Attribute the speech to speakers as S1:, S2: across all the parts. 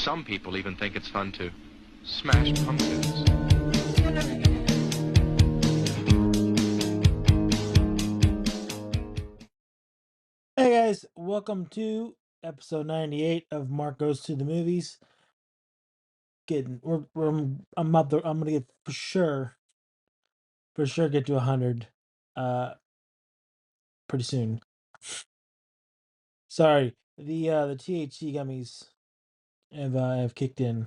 S1: Some people even think it's fun to smash pumpkins.
S2: Hey guys, welcome to episode 98 of Mark Goes to the Movies. I'm gonna get for sure get to 100 uh pretty soon. Sorry, the THC gummies have kicked in.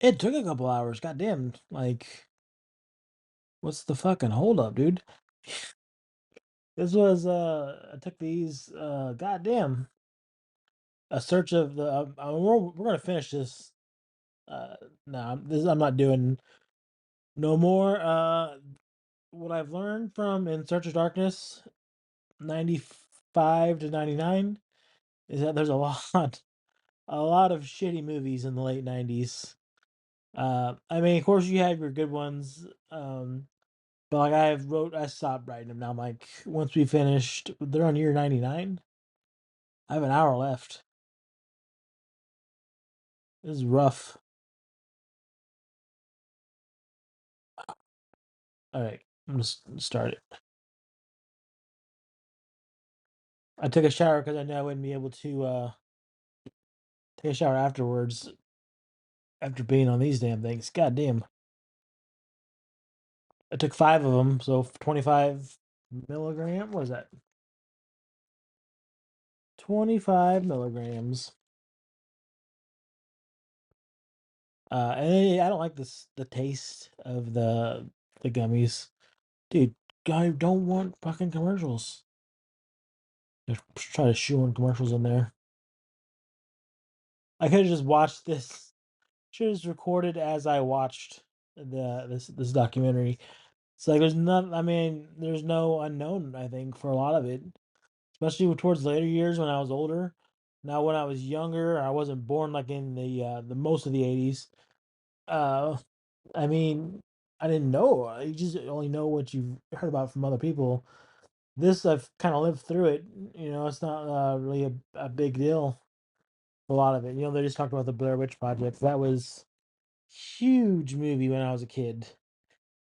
S2: It took a couple hours, goddamn. Like, what's the fucking hold up, dude? This was I took these goddamn a search of the we're gonna finish this. uh no, I'm not doing no more. What I've learned from In Search of Darkness 95 to 99 is that there's a lot a lot of shitty movies in the late 90s. I mean, of course you have your good ones. But like I stopped writing them now. I'm like, once we finished, they're on year 99. I have an hour left. This is rough. All right, I'm gonna start it. I took a shower because I knew I wouldn't be able to take a shower afterwards after being on these damn things. God damn. I took 5 of them, so 25 milligram. What is that? 25 milligrams. And I don't like the taste of the gummies, dude. I don't want fucking commercials. Just try to shoehorn commercials in there. I could have just watched this. Should have just recorded as I watched this documentary. It's like there's none. I mean, there's no unknown. I think for a lot of it, especially towards later years when I was older. Now, when I was younger, I wasn't born like in the most of the 80s. Uh, I mean, I didn't know. You just only know what you've heard about from other people. This I've kind of lived through it. It's not really a big deal. A lot of it. They just talked about the Blair Witch Project. That was huge movie when I was a kid.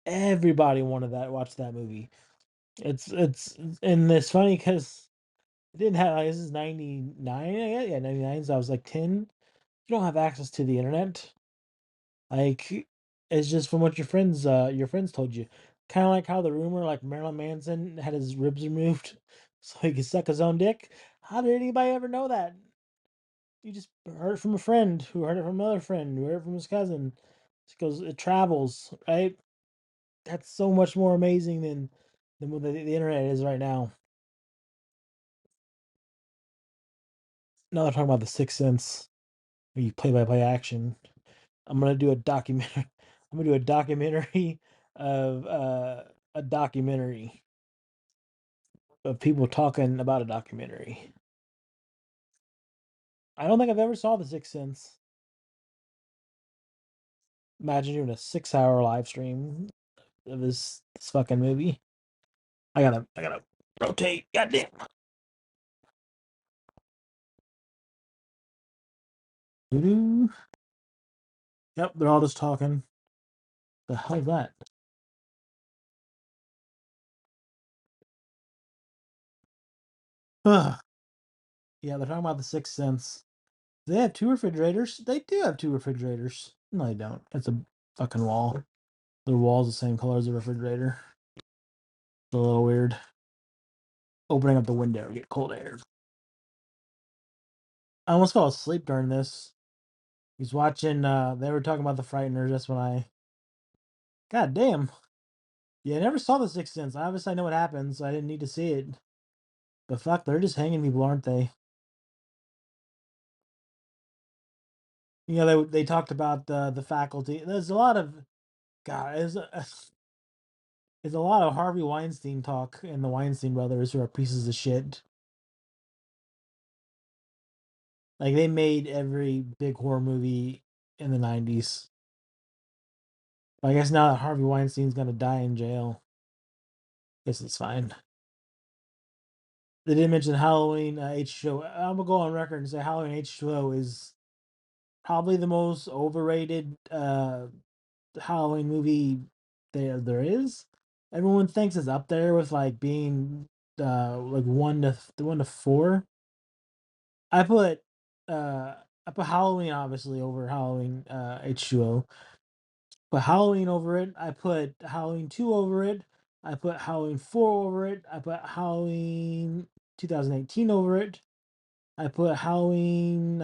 S2: Everybody wanted that. Watch that movie. It's and it's funny because it didn't have like, this is 99, I guess. Yeah, 99. So I was like 10. You don't have access to the internet. Like, it's just from what your friends told you. Kind of like how the rumor like Marilyn Manson had his ribs removed so he could suck his own dick. How did anybody ever know that? You just heard it from a friend who heard it from another friend who heard it from his cousin. Because it travels, right? That's so much more amazing than what the internet is right now. Now they're talking about the Sixth Sense, where you play-by-play action. I'm gonna do a documentary. I'm gonna do a documentary of a documentary of people talking about a documentary. I don't think I've ever saw the Sixth Sense. Imagine doing a 6-hour live stream of this fucking movie. I gotta rotate. Goddamn. Doo-doo. Yep, they're all just talking. The hell's that? Ugh. Yeah, they're talking about the Sixth Sense. They have 2 refrigerators. They do have 2 refrigerators. No, they don't. It's a fucking wall. The wall's the same color as the refrigerator. It's a little weird. Opening up the window to get cold air. I almost fell asleep during this. He's watching. They were talking about the Frighteners. That's when I. God damn. Yeah, I never saw the Sixth Sense. Obviously, I know what happens. So I didn't need to see it. But fuck, they're just hanging people, aren't they? They talked about the faculty. There's a lot of God. There's a lot of Harvey Weinstein talk and the Weinstein brothers who are pieces of shit. Like they made every big horror movie in the 90s. I guess now that Harvey Weinstein's gonna die in jail, guess it's fine. They didn't mention Halloween H2O. I'm gonna go on record and say Halloween H2O is probably the most overrated Halloween movie there is. Everyone thinks it's up there with like being like 1 to 4. I put uh I put Halloween obviously over Halloween H2O. Put Halloween over it. I put Halloween 2 over it. I put Halloween 4 over it. I put Halloween 2018 over it. I put Halloween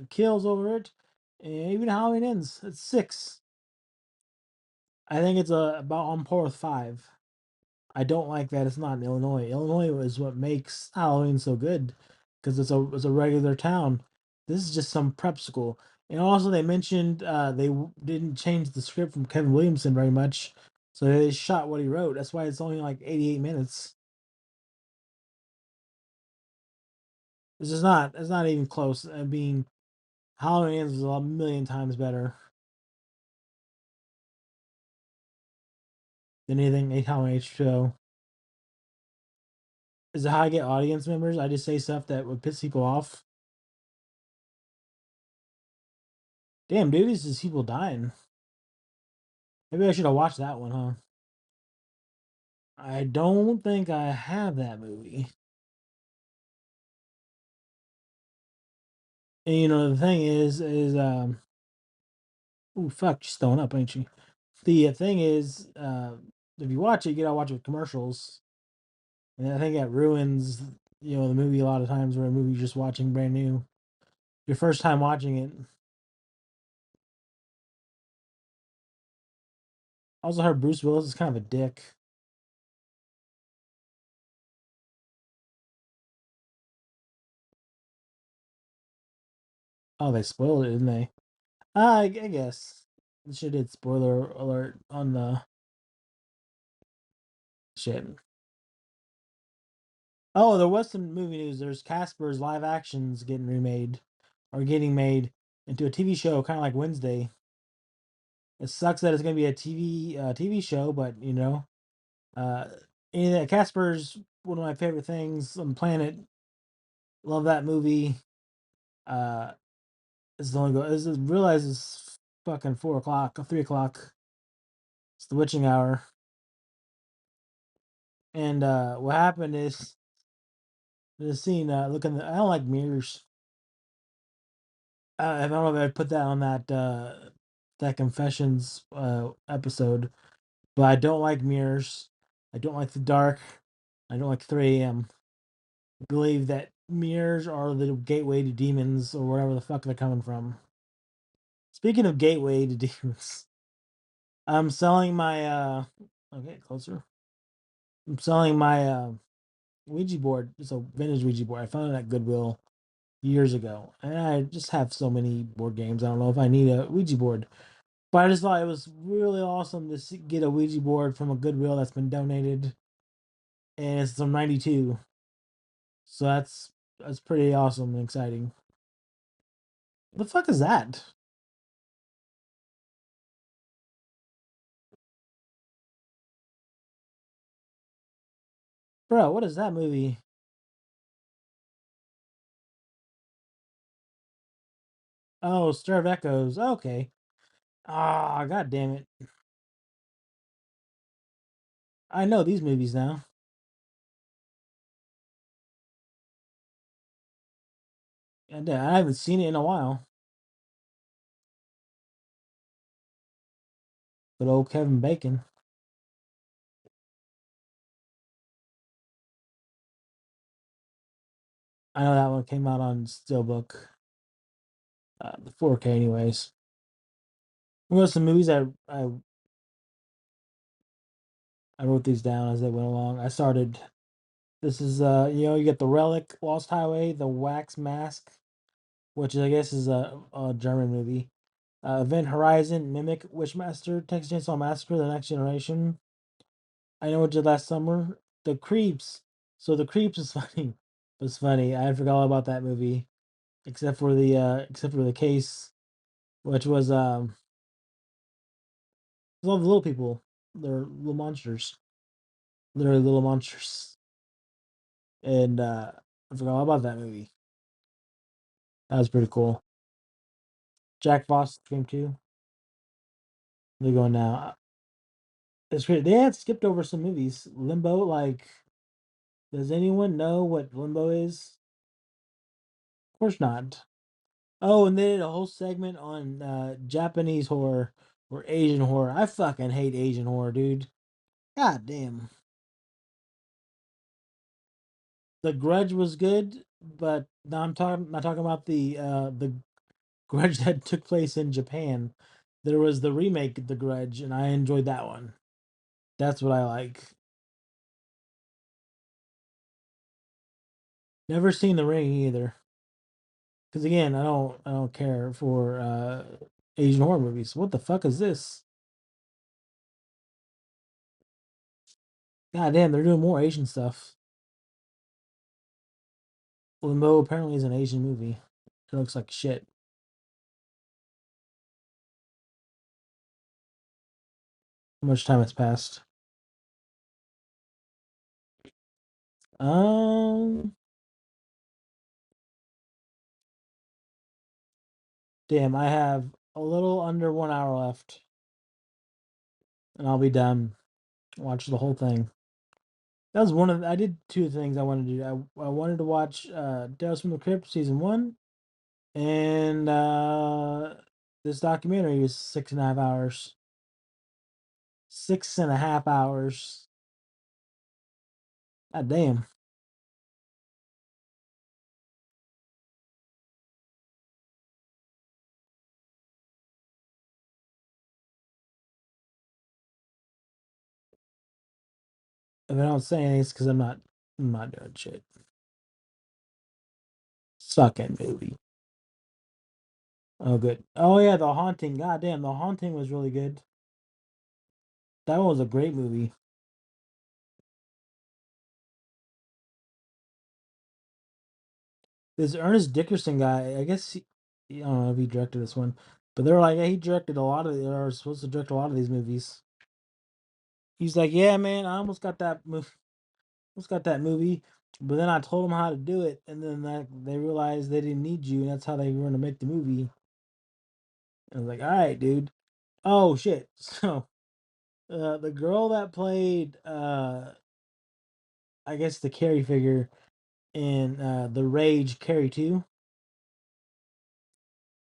S2: Kills over it. And even Halloween Ends. It's 6. I think it's about on par with 5. I don't like that it's not in Illinois. Illinois is what makes Halloween so good because it's a regular town. This is just some prep school. And also, they mentioned didn't change the script from Kevin Williamson very much, so they shot what he wrote. That's why it's only like 88 minutes. It's not even close. I mean, Halloween is a million times better than anything Halloween H show. Is it how I get audience members? I just say stuff that would piss people off. Damn, dude, this is people dying. Maybe I should have watched that one, huh? I don't think I have that movie. And the thing is ooh fuck, she's throwing up, ain't she? The thing is, if you watch it, you gotta watch it with commercials. And I think that ruins, the movie a lot of times where a movie's just watching brand new. Your first time watching it. I also heard Bruce Willis is kind of a dick. Oh, they spoiled it, didn't they? I guess. They should did spoiler alert on the shit. Oh, there was some movie news. There's Casper's live actions getting remade or getting made into a TV show, kind of like Wednesday. It sucks that it's going to be a TV show, but uh, Casper's one of my favorite things on the planet. Love that movie. Uh, it's the only go. Realize it's fucking 4 o'clock, 3 o'clock. It's the witching hour, and what happened is the scene. I don't like mirrors. I don't know if I'd put that on that confessions episode, but I don't like mirrors. I don't like the dark. I don't like 3 a.m. I believe that mirrors are the gateway to demons or wherever the fuck they're coming from. Speaking of gateway to demons, I'm selling my okay, closer. I'm selling my Ouija board. It's a vintage Ouija board. I found it at Goodwill years ago, and I just have so many board games. I don't know if I need a Ouija board. But I just thought it was really awesome to get a Ouija board from a Goodwill that's been donated, and it's from '92. So that's pretty awesome and exciting. What the fuck is that, bro? What is that movie? Oh, Stir of Echoes. Okay. Ah, god damn it! I know these movies now. I haven't seen it in a while. But old Kevin Bacon. I know that one came out on Steelbook, the 4K, anyways. What are some movies I wrote these down as they went along. I started. This is you get the Relic, Lost Highway, the Wax Mask, which I guess is a German movie. Event Horizon, Mimic, Wishmaster, Texas Chainsaw Massacre, The Next Generation. I Know What You Did Last Summer. The Creeps. So The Creeps is funny. It's funny. I forgot all about that movie, except for the case, which was all the little people. They're little monsters. Literally little monsters. And I forgot all about that movie. That was pretty cool. Jack Frost came too. They're going now. It's great. They had skipped over some movies. Limbo, like, does anyone know what Limbo is? Of course not. Oh, and they did a whole segment on Japanese horror or Asian horror. I fucking hate Asian horror, dude. God damn. The Grudge was good, but now I'm talking not talking about the Grudge that took place in Japan. There was the remake, The Grudge, and I enjoyed that one. That's what I like. Never seen The Ring either. Because again, I don't care for Asian horror movies. What the fuck is this? God damn, they're doing more Asian stuff. Limbo apparently is an Asian movie. It looks like shit. How much time has passed? Um, damn, I have a little under 1 hour left, and I'll be done. Watch the whole thing. That was one of I did two things I wanted to do. I wanted to watch Tales from the Crypt season one, and this documentary was 6.5 hours. 6.5 hours. God damn. If I don't say anything, it's because I'm not doing shit. Sucking movie. Oh, good. Oh yeah, The Haunting. God damn, The Haunting was really good. That one was a great movie. This Ernest Dickerson guy, I guess I don't know if he directed this one, but they're like, yeah, he directed a lot of, or supposed to direct a lot of these movies. He's like, yeah, man, I almost got that movie, but then I told them how to do it, and then they realized they didn't need you, and that's how they were going to make the movie. I was like, all right, dude. Oh shit. So the girl that played I guess the Carrie figure in the Rage Carrie 2,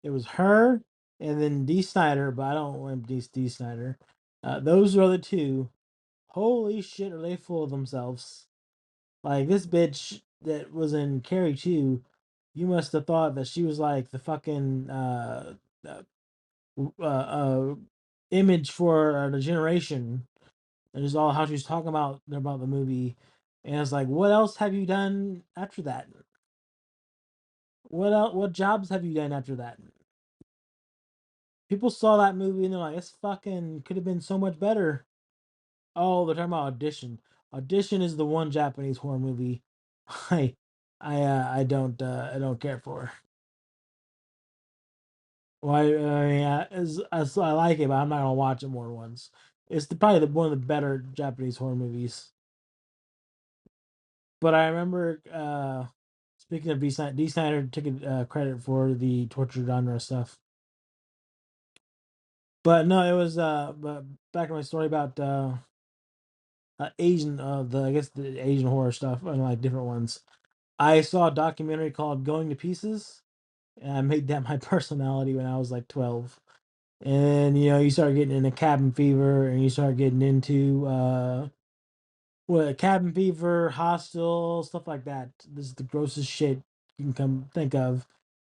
S2: it was her and then D Snyder, but I don't want D Snyder. Those are the two. Holy shit, are they full of themselves? Like this bitch that was in Carrie 2, you must have thought that she was like the fucking uh, uh, uh image for the generation. And just all how she was talking about the movie, and it's like, what else have you done after that? What else? What jobs have you done after that? People saw that movie and they're like, "This fucking could have been so much better." Oh, they're talking about Audition. Audition is the one Japanese horror movie I I don't care for. Why? I mean, I like it, but I'm not gonna watch it more than once. It's probably one of the better Japanese horror movies. But I remember, speaking of D. Snyder took credit for the torture genre stuff. But no, it was but back to my story about Asian, the I guess the Asian horror stuff and like different ones. I saw a documentary called "Going to Pieces," and I made that my personality when I was like 12. And you start getting into cabin fever, and you start getting into what cabin fever, hostel, stuff like that. This is the grossest shit you can come think of.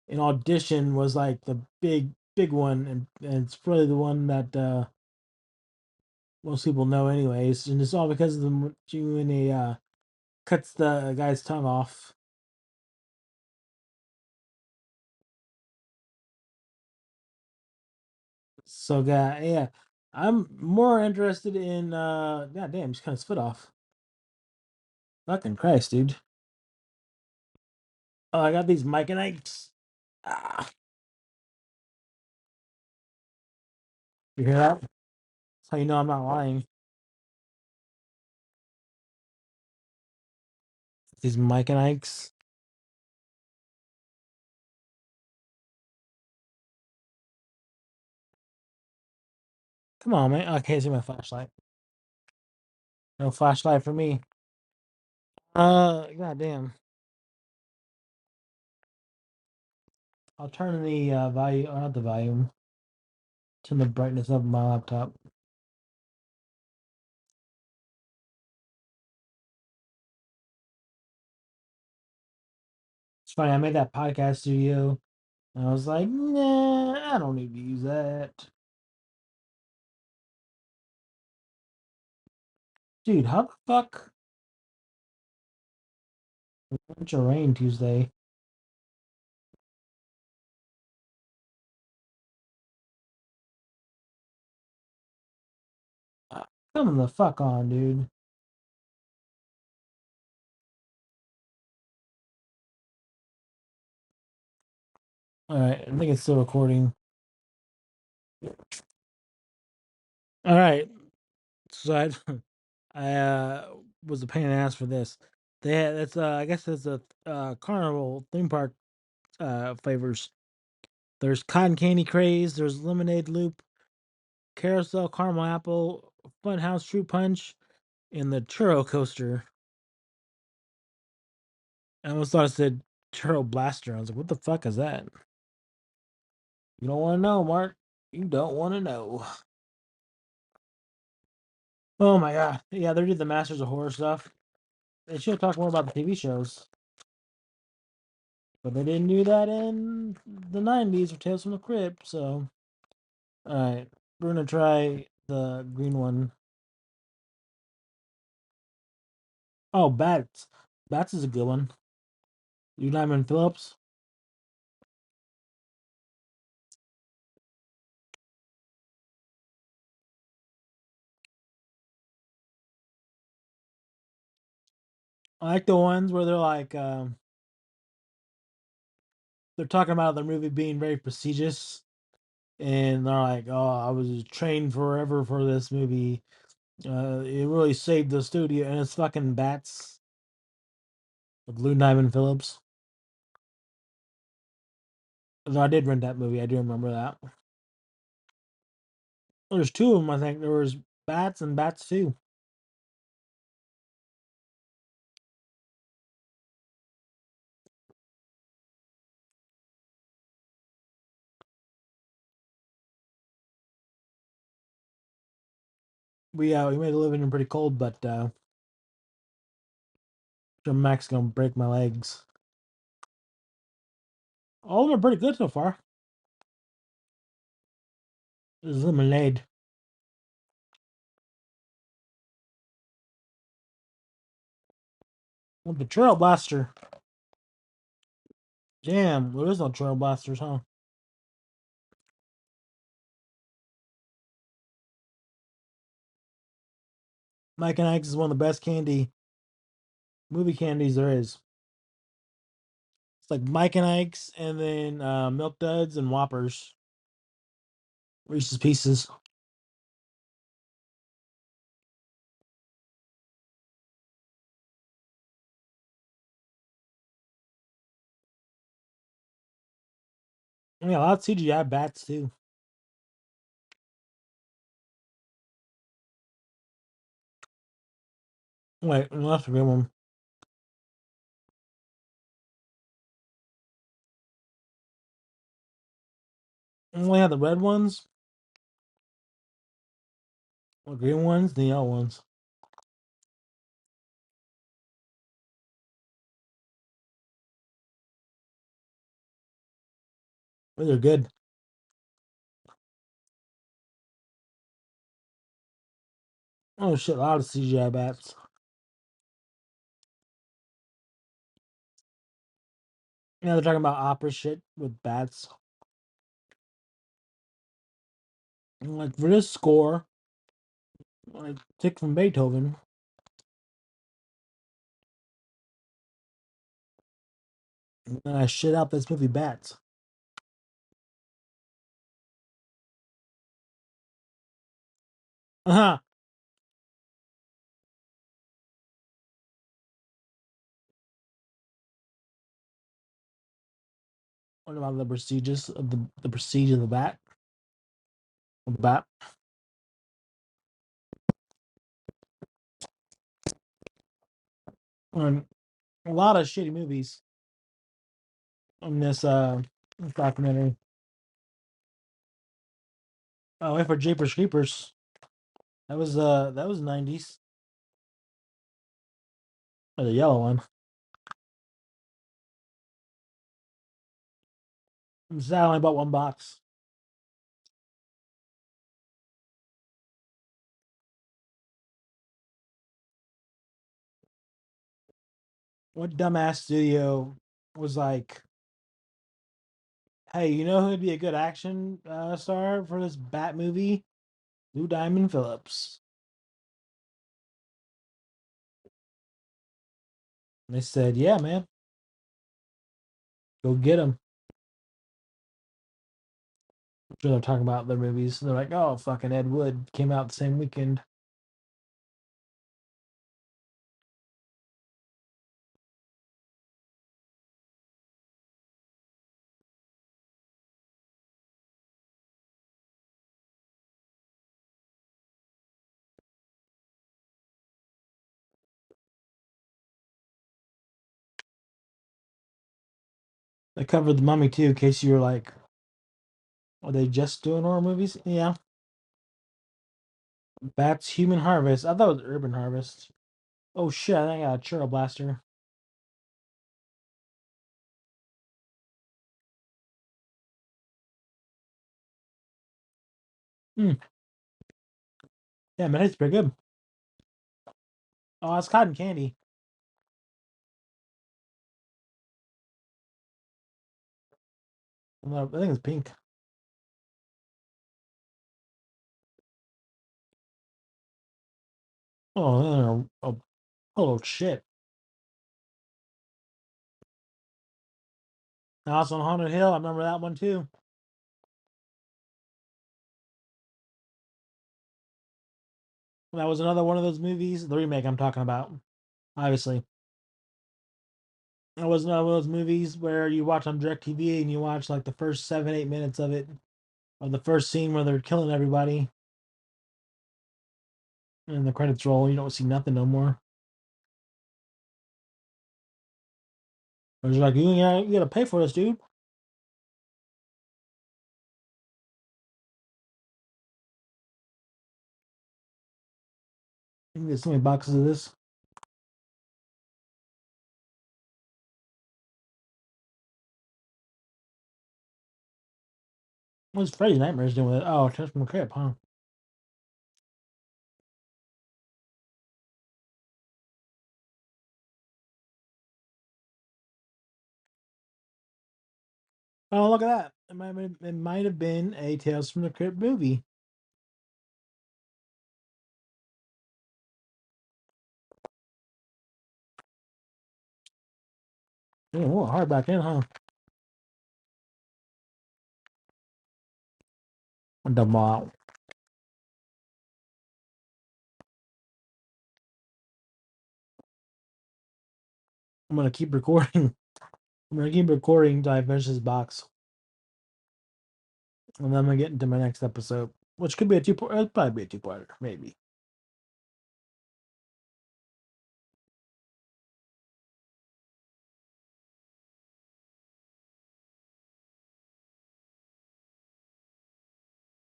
S2: And Audition was like the big one, and it's probably the one that most people know anyways. And it's all because of the when he cuts the guy's tongue off. So yeah, I'm more interested in god damn, just kind of spit off. Fucking Christ, dude. Oh, I got these Mike and Ikes. Ah, you hear that? That's how you know I'm not lying. These Mike and Ikes. Come on, man. I can't see my flashlight. No flashlight for me. Goddamn. I'll turn the volume, or not the volume, turn the brightness up on my laptop. It's funny, I made that podcast studio, and I was like, nah, I don't need to use that. Dude, how the fuck? Bunch of rain Tuesday. Come the fuck on, dude. Alright, I think it's still recording. Alright, so I was a pain in the ass for this. They had, that's I guess it's a carnival theme park flavors. There's cotton candy craze, there's lemonade loop, carousel caramel apple, funhouse fruit punch, and the churro coaster. I almost thought it said churro blaster. I was like, what the fuck is that? You don't want to know, Mark. You don't want to know. Oh my god. Yeah, they did the Masters of Horror stuff. They should talk more about the TV shows. But they didn't do that in the 90s with Tales from the Crypt, so. Alright. We're gonna try the green one. Oh, Bats. Bats is a good one. You Diamond Phillips. I like the ones where they're like, they're talking about the movie being very prestigious, and they're like, "Oh, I was trained forever for this movie. It really saved the studio." And it's fucking Bats with Lou Diamond Phillips. Although I did rent that movie, I do remember that. There's two of them, I think. There was Bats and Bats Two. We made a living in pretty cold, but Jim Max gonna break my legs. All of them are pretty good so far. There's lemonade. Well, the Trail Blaster. Damn, there is no Trail Blasters, huh? Mike and Ike's is one of the best movie candies there is. It's like Mike and Ike's, and then Milk Duds and Whoppers, Reese's Pieces. Yeah, a lot of CGI bats too. Wait, no, that's a good one. We only have the red ones, the green ones, the yellow ones. But they're good. Oh shit, a lot of CGI bats. Yeah, they're talking about opera shit with bats. And like for this score, I took from Beethoven. And I shit out this movie Bats. Uh huh. What about the prestige of the prestige of the bat? Of the bat. And a lot of shitty movies in this documentary. Oh, wait for Jeepers Creepers. That was 90s. Or the yellow one. I only bought one box. What dumbass studio was like, hey, you know who'd be a good action star for this Bat movie? Lou Diamond Phillips. And they said, yeah, man, go get him. I'm sure they're talking about their movies. They're like, oh, fucking Ed Wood came out the same weekend. They covered The Mummy too, in case you were like, are they just doing horror movies? Yeah. Bats Human Harvest. I thought it was Urban Harvest. Oh shit, I think I got a Churro Blaster. Hmm. Yeah, man, it's pretty good. Oh, it's cotton candy. I think it's pink. Oh, shit. House on Haunted Hill. I remember that one too. That was another one of those movies. The remake I'm talking about, obviously. That was another one of those movies where you watch on DirecTV and you watch like the first 7, 8 minutes of it, or the first scene where they're killing everybody, and the credits roll. You don't see nothing no more. Or it's like you gotta pay for this, dude. You can get so many boxes of this. What's Freddy's Nightmares doing with it? Oh, Test from the Crypt, huh? Oh, look at that. It might have been a Tales from the Crypt movie. Oh, hard back in, huh? Wow. I'm gonna keep recording. I'm gonna keep recording until I finish this box, and then I'm gonna get into my next episode, which could be a two-part. It'll probably be a two-parter, maybe.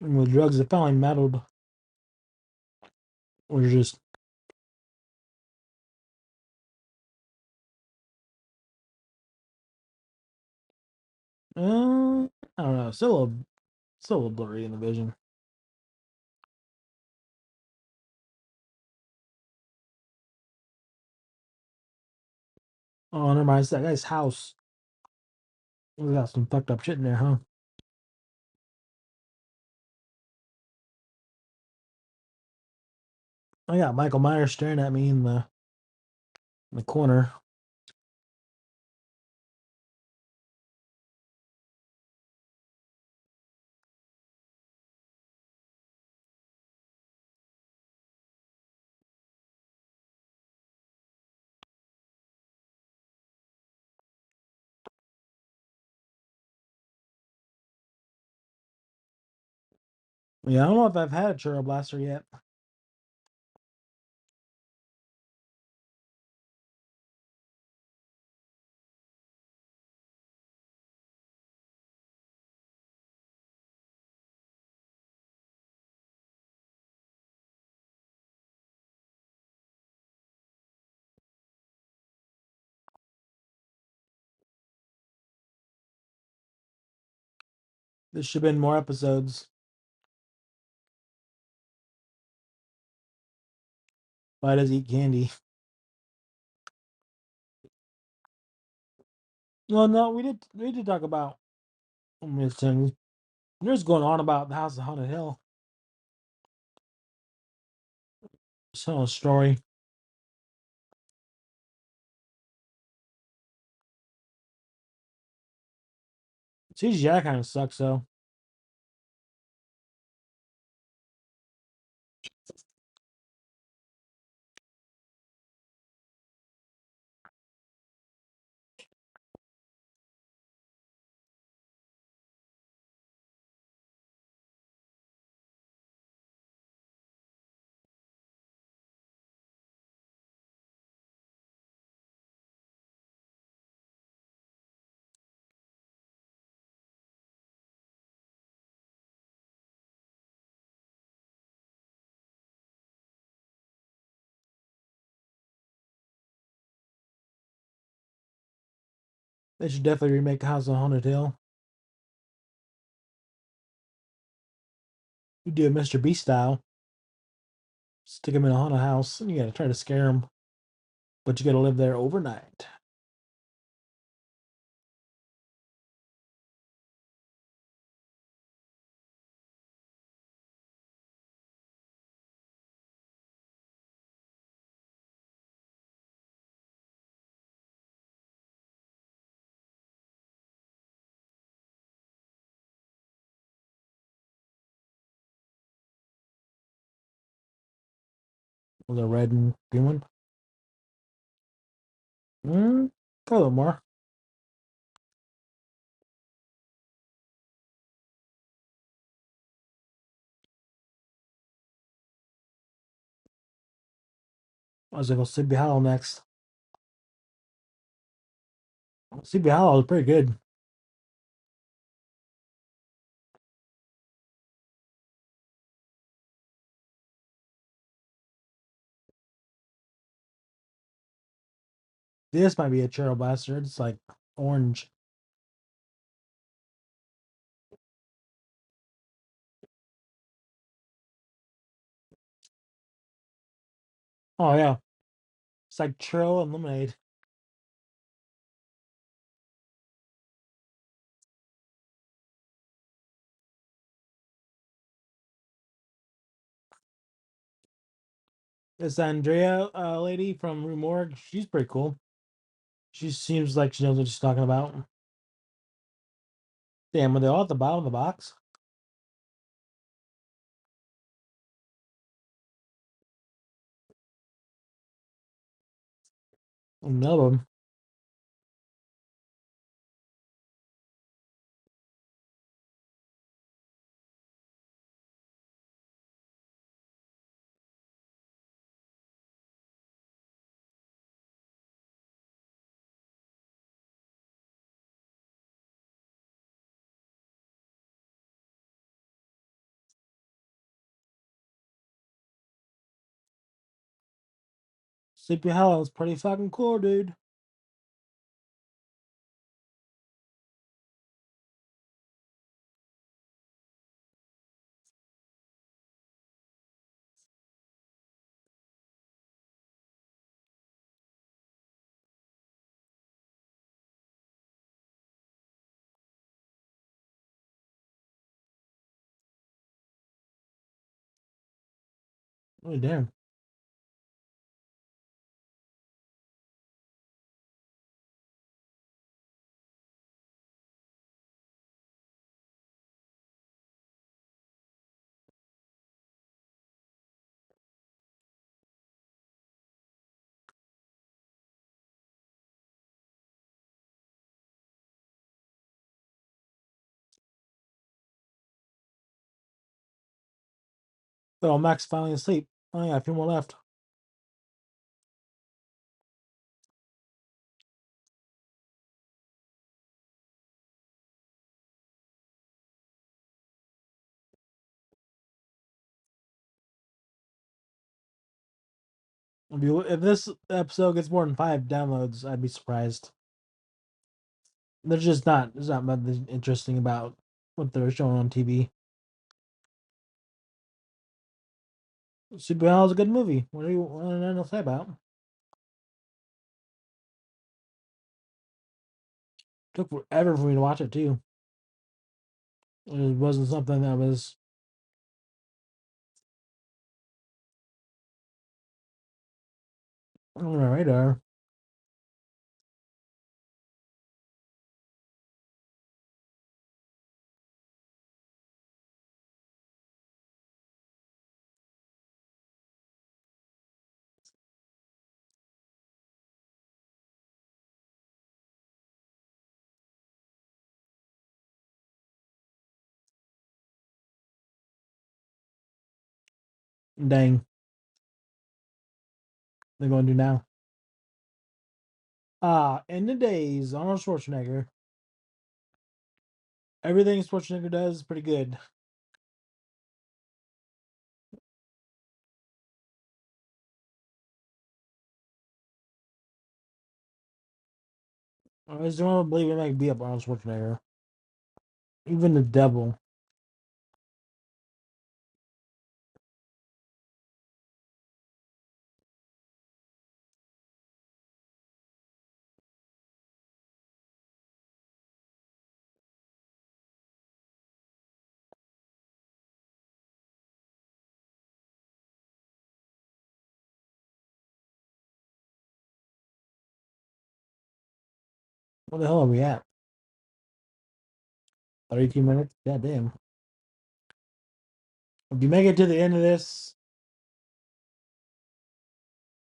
S2: And with drugs that finally meddled, or just I don't know, still a little blurry in the vision. Oh, never mind. It's that guy's house. We got some fucked up shit in there, huh? I got Michael Myers staring at me in the corner. Yeah, I don't know if I've had a churro blaster yet. There should have been more episodes. Why does he eat candy? Well, no, we did talk about Miss things. There's going on about the House of Haunted Hill. Tell a story. CGI kind of sucks though. They should definitely remake House of Haunted Hill. You do it Mr. Beast style. Stick him in a haunted house, and you gotta try to scare him, but you gotta live there overnight. With a red and green one. A little more. I was gonna go Sleepy Hollow next. Sleepy Hollow is pretty good. This might be a Cheryl Blaster. It's like orange. Oh yeah, it's like churro and lemonade. This Andrea lady from Rue Morgue, she's pretty cool. She seems like she knows what she's talking about. Damn, are they all at the bottom of the box? None of them. Sleepy Hollow is pretty fucking cool, dude. Oh damn. Oh, Max finally asleep. Oh yeah, a few more left. If this episode gets more than 5 downloads, I'd be surprised. There's not much interesting about what they're showing on TV. Superman is a good movie. What do you want to say about? Took forever for me to watch it too. It wasn't something that was on my radar. Dang, they're going to do now. In the days, Arnold Schwarzenegger. Everything Schwarzenegger does is pretty good. I just don't believe it might be up Arnold Schwarzenegger. Even the devil. What the hell are we at? 32 minutes? God damn. If you make it to the end of this,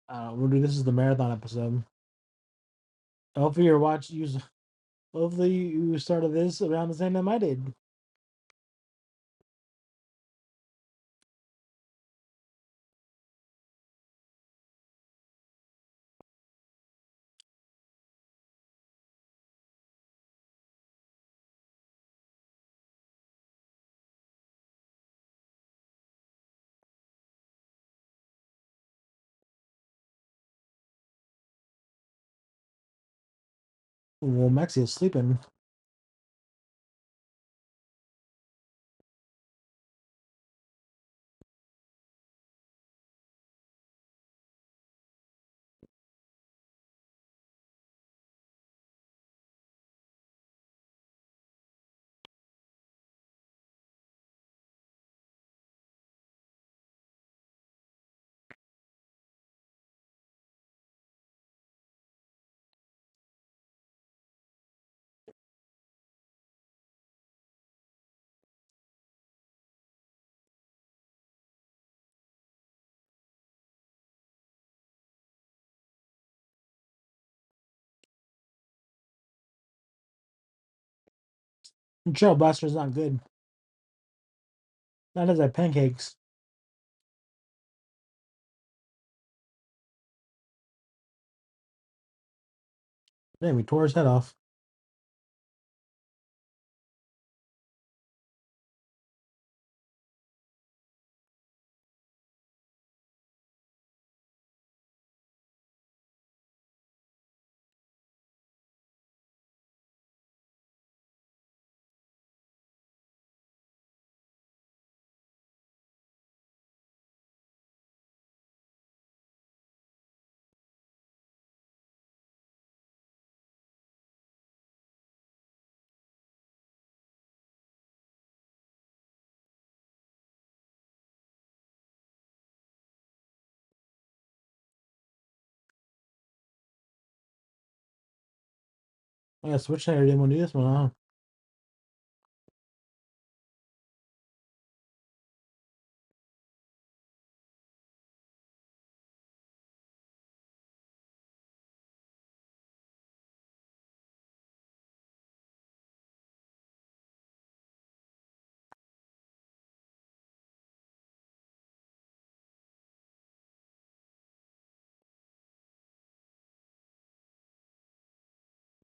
S2: we'll do this is the marathon episode. Hopefully you're watching. Hopefully you started this around the same time I did. Well, Mexi is sleeping. Trail Blaster's not good. Not as like pancakes. Damn, he tore his head off. Yeah, Switchhitter didn't want to do this one, huh?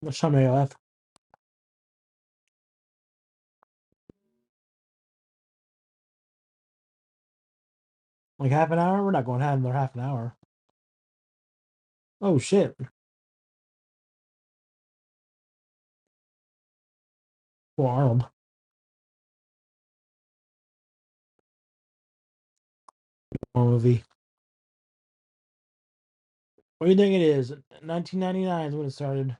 S2: Much time I got left? Like half an hour? We're not going to have another half an hour. Oh shit. Poor Arnold. movie. What do you think it is? 1999 is when it started.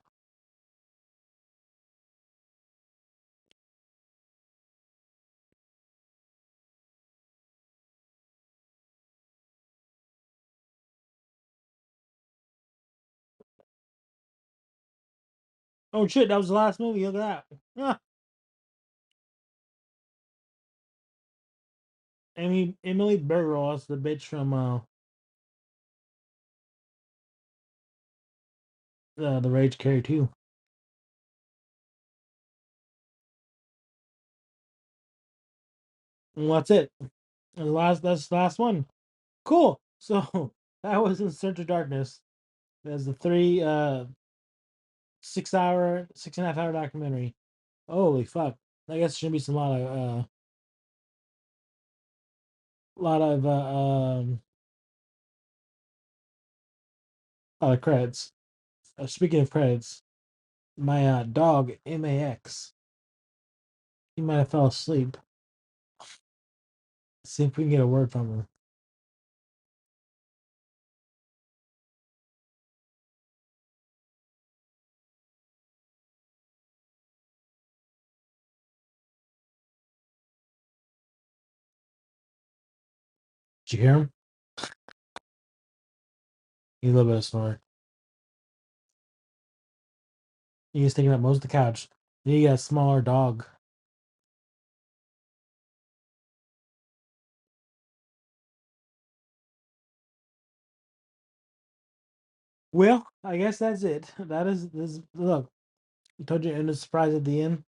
S2: Oh shit, that was the last movie. Look at that. Ah, Emily Bergerol, that's the bitch from the Rage Carry 2. And that's it. That's the last one. Cool. So that was In Search of Darkness. There's the 6.5 hour documentary. Holy fuck. I guess there should be some lot of credits. Speaking of credits, my dog Max, he might have fell asleep. See if we can get a word from him. Did you hear him? He's a little bit of snore. He's taking up most of the couch. You got a smaller dog. Well, I guess that's it. That is this. Look, I told you, and a surprise at the end.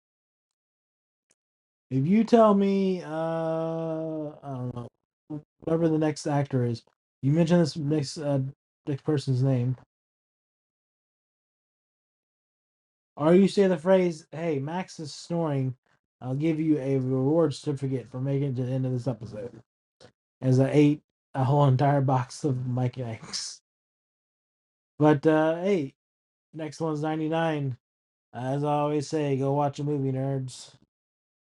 S2: If you tell me, I don't know, whatever the next actor is, you mention this next person's name, or you say the phrase, "Hey, Max is snoring," I'll give you a reward certificate for making it to the end of this episode. As I ate a whole entire box of Mike and Ikes. But hey, next one's 99. As I always say, go watch a movie, nerds.